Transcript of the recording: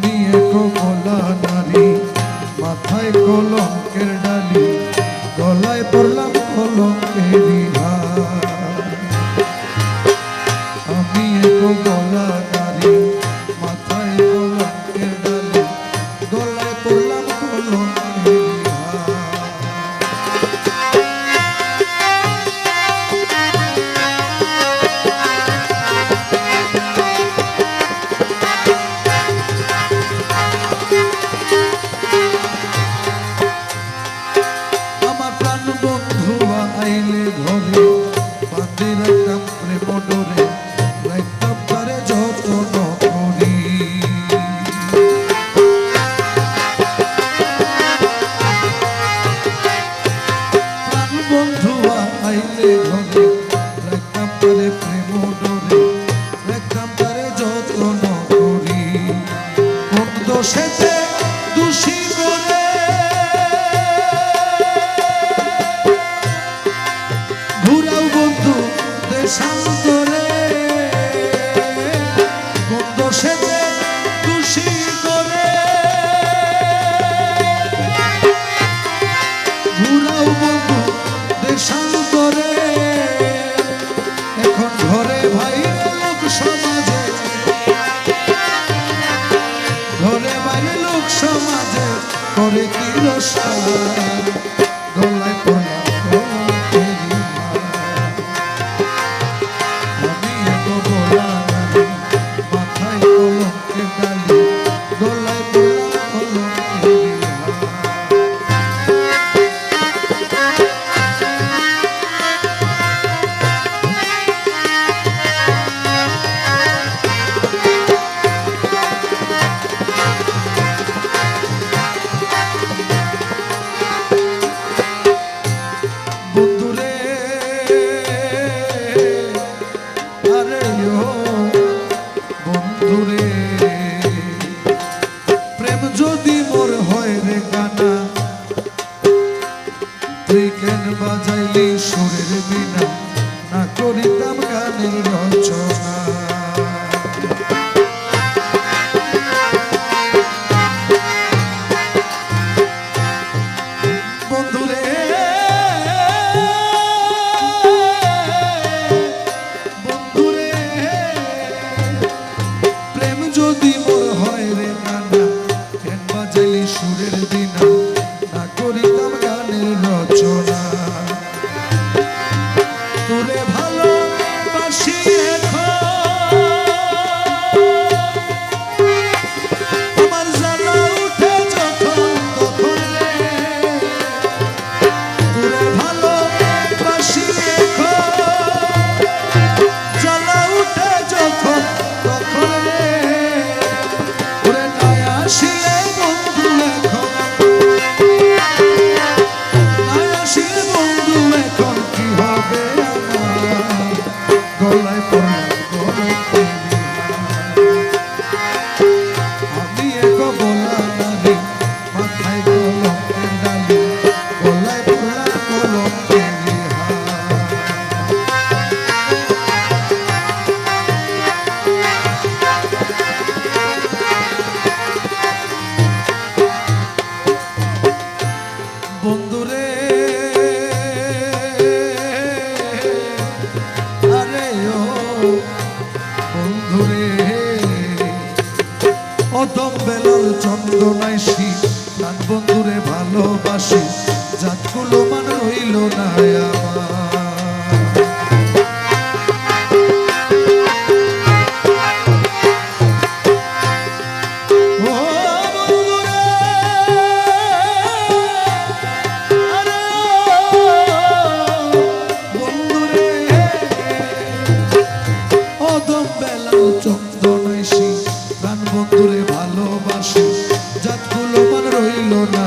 আমি এক বলা নারী, মাথায় কলঙ্কের ডালি, গলায় পড়লাম কলঙ্কেরই হার। আমি এক বলা নারী, মাথায় কলঙ্কের ডালি, গলায় পড়লাম কলঙ্কেরই হার। আইলে ঘরে বাঁধে রাখতাম প্রেম ডোরে, রাখতাম তারে যত্ন করি। প্রাণ বন্ধু আইলে ঘরে রাখতাম তারে প্রেম ডোরে, রাখতাম তারে যত্ন করি। কোন দোষেতে দোষী করে শান্তরে, কোন দোষেতে দোষী করে ঘুরাও বন্ধু দেশান্তরে। এখন ঘরে বাইরে লোক সমাজে, ঘরে বাইরে লোক সমাজে করে কি রসায়ন, গলায় পড়লাম বন্ধুরে। প্রেম যদি মোর হয় রে গানা, তুই কেন বাজাইলি সুরের বিনা, না করিতাম গানের রচনা। বন্ধুরে যদি মোর হয় রে গানা, কেন বাজাইলি সুরের বিনা, না করিতাম গানের রচনা। তোরে ভালোবাসি আমার জ্বালা উঠে যখন তখন রে, তোরে ভালোবাসি জ্বালা উঠে যখন তখন রে। আসিলে বন্ধু এখন, আসিলে বন্ধু এখন কি হবে আমার, গলায় পড়লাম কলঙ্কেরই হার। আমি এক বলা নারী, মাথায় কলঙ্কের ডালি, গলায় পড়লাম কলঙ্কেরই হার। বন্ধুরে আরে ও বন্ধুরে, অদম বেলাল চন্দনাইশি, প্রাণ বন্ধুরে ভালোবাসি, জাতগুলো মান রইল না আমার। চন্দনাইশি, প্রাণ বন্ধুরে ভালোবাসি, জাতগুলো মান রইল না।